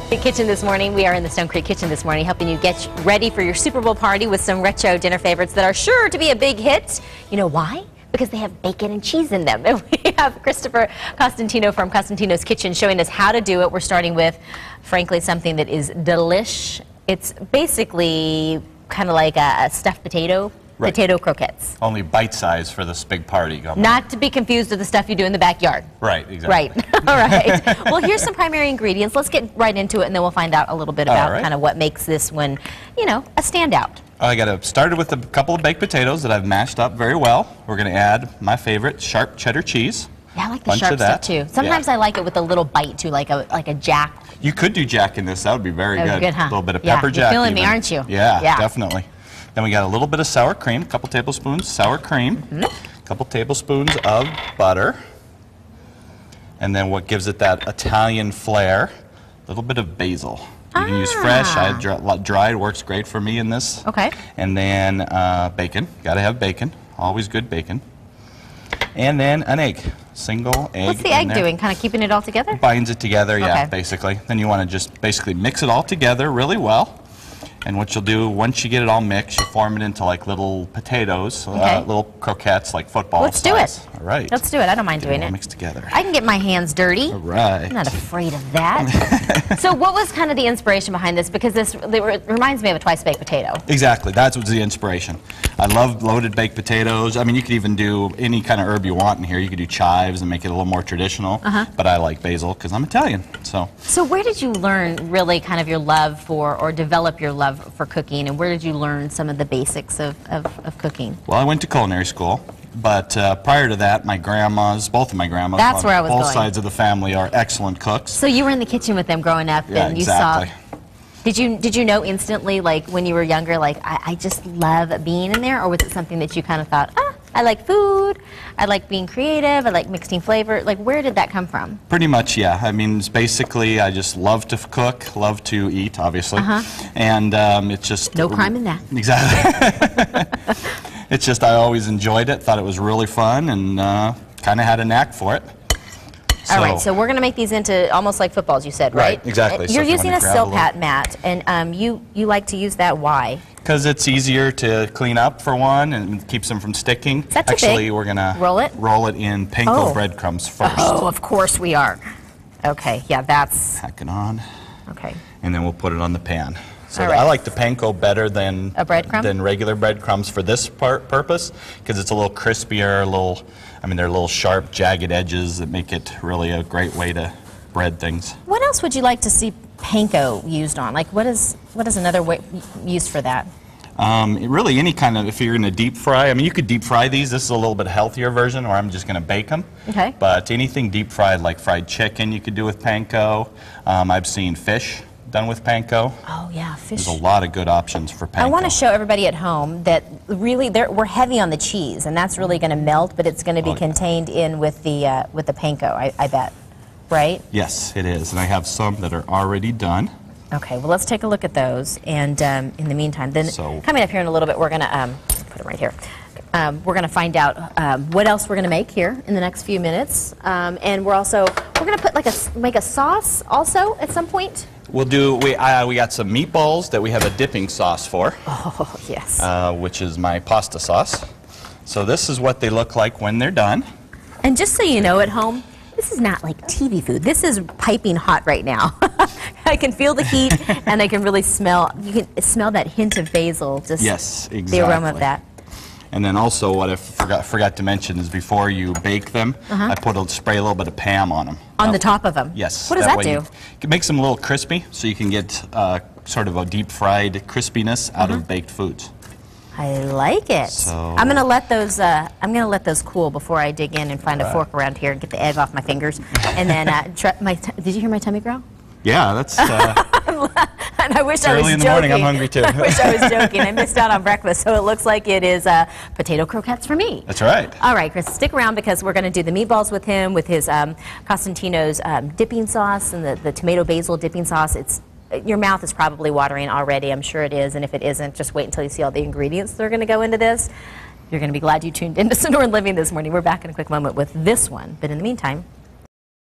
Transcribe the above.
Kitchen this morning. We are in the Stone Creek Kitchen this morning, helping you get ready for your Super Bowl party with some retro dinner favorites that are sure to be a big hit. You know why? Because they have bacon and cheese in them. And we have Christopher Costantino from Costantino's Kitchen showing us how to do it. We're starting with, frankly, something that is delish. It's basically kind of like a stuffed potato. Right. Potato croquettes. Only bite size for this big party. Not to be confused with the stuff you do in the backyard. Right, exactly. Right. All right. Well, here's some primary ingredients. Let's get right into it, and then we'll find out a little bit about kind of what makes this one, you know, a standout. I got started with a couple of baked potatoes that I've mashed up very well. We're going to add my favorite sharp cheddar cheese. Yeah, I like the sharp stuff too. Sometimes I like it with a little bite too, like a jack. You could do jack in this. That would be very good. Good, huh? A little bit of pepper jack. You're feeling me, aren't you? Yeah, definitely. Then we got a little bit of sour cream, a couple tablespoons sour cream, a couple tablespoons of butter, and then what gives it that Italian flair, a little bit of basil. You can use fresh. I dried works great for me in this. Okay. And then bacon. Got to have bacon. Always good bacon. And then an egg. Single egg. What's the egg doing? Kind of keeping it all together? Binds it together, yeah, basically. Then you want to just basically mix it all together really well. And what you'll do, once you get it all mixed, you form it into like little potatoes, little croquettes, like football Let's do it. All right. Let's do it. I don't mind doing it. Mixed together. I can get my hands dirty. All right. I'm not afraid of that. So what was kind of the inspiration behind this? Because it reminds me of a twice-baked potato. Exactly. That was the inspiration. I love loaded baked potatoes. I mean, you could even do any kind of herb you want in here. You could do chives and make it a little more traditional. But I like basil because I'm Italian. So where did you learn really kind of your love for, or develop your love for cooking, and where did you learn some of the basics of cooking? Well, I went to culinary school, but prior to that, my grandmas, both of my grandmas, That's where I was both going. sides of the family are excellent cooks. So you were in the kitchen with them growing up, and you saw. Did you know instantly, like when you were younger, like I just love being in there, or was it something that you kind of thought, I like food, I like being creative, I like mixing flavor? Like, where did that come from? Pretty much, yeah. I mean, it's basically, I just love to cook, love to eat, obviously, and it's just no crime in that. Exactly. It's just I always enjoyed it, thought it was really fun, and kind of had a knack for it. All right, so we're going to make these into almost like footballs, you said, right? Right, exactly. You're using a Silpat mat, and you like to use that. Why? Because it's easier to clean up, for one, and keeps them from sticking. Is that too Actually, big? we're going to roll it in panko breadcrumbs first. Oh, of course we are. Okay, yeah, that's... Hack it on. Okay. And then we'll put it on the pan. So I like the panko better than regular breadcrumbs for this purpose, because it's a little crispier, they're little sharp, jagged edges that make it really a great way to bread things. What else would you like to see panko used on? Like, what is another way used for that? Really any kind of, if you're going to deep fry, I mean, you could deep fry these. This is a little bit healthier version, or I'm just going to bake them. Okay. But anything deep fried, like fried chicken, you could do with panko. I've seen fish done with panko. Oh yeah, fish. There's a lot of good options for panko. I want to show everybody at home that really we're heavy on the cheese, and that's really going to melt, but it's going to be contained in with the panko, I bet, right? Yes, it is, and I have some that are already done. Okay, well, let's take a look at those, and in the meantime, then coming up here in a little bit, we're going to put it right here. We're going to find out what else we're going to make here in the next few minutes, and we're going to put make a sauce also at some point. We'll do. We got some meatballs that we have a dipping sauce for. Oh yes. Which is my pasta sauce. So this is what they look like when they're done. And just so you know, at home, this is not like TV food. This is piping hot right now. I can feel the heat, and I can really smell. You can smell that hint of basil. Just exactly. The aroma of that. And then also, what I forgot to mention is before you bake them, I spray a little bit of Pam on them. On the top of them? Yes. What does that do? It makes them a little crispy, so you can get sort of a deep fried crispiness out of baked foods. I like it. So I'm gonna let those. I'm gonna let those cool before I dig in and find a fork around here and get the egg off my fingers. And then, did you hear my tummy growl? Yeah, that's. And I wish I was early in the morning. I'm hungry too. I wish I was joking. I missed out on breakfast, so it looks like it is potato croquettes for me. That's right. All right, Chris, stick around because we're going to do the meatballs with him with his Costantino's dipping sauce and the tomato basil dipping sauce. Your mouth is probably watering already. I'm sure it is, and if it isn't, just wait until you see all the ingredients that are going to go into this. You're going to be glad you tuned into Sonoran Living this morning. We're back in a quick moment with this one, but in the meantime,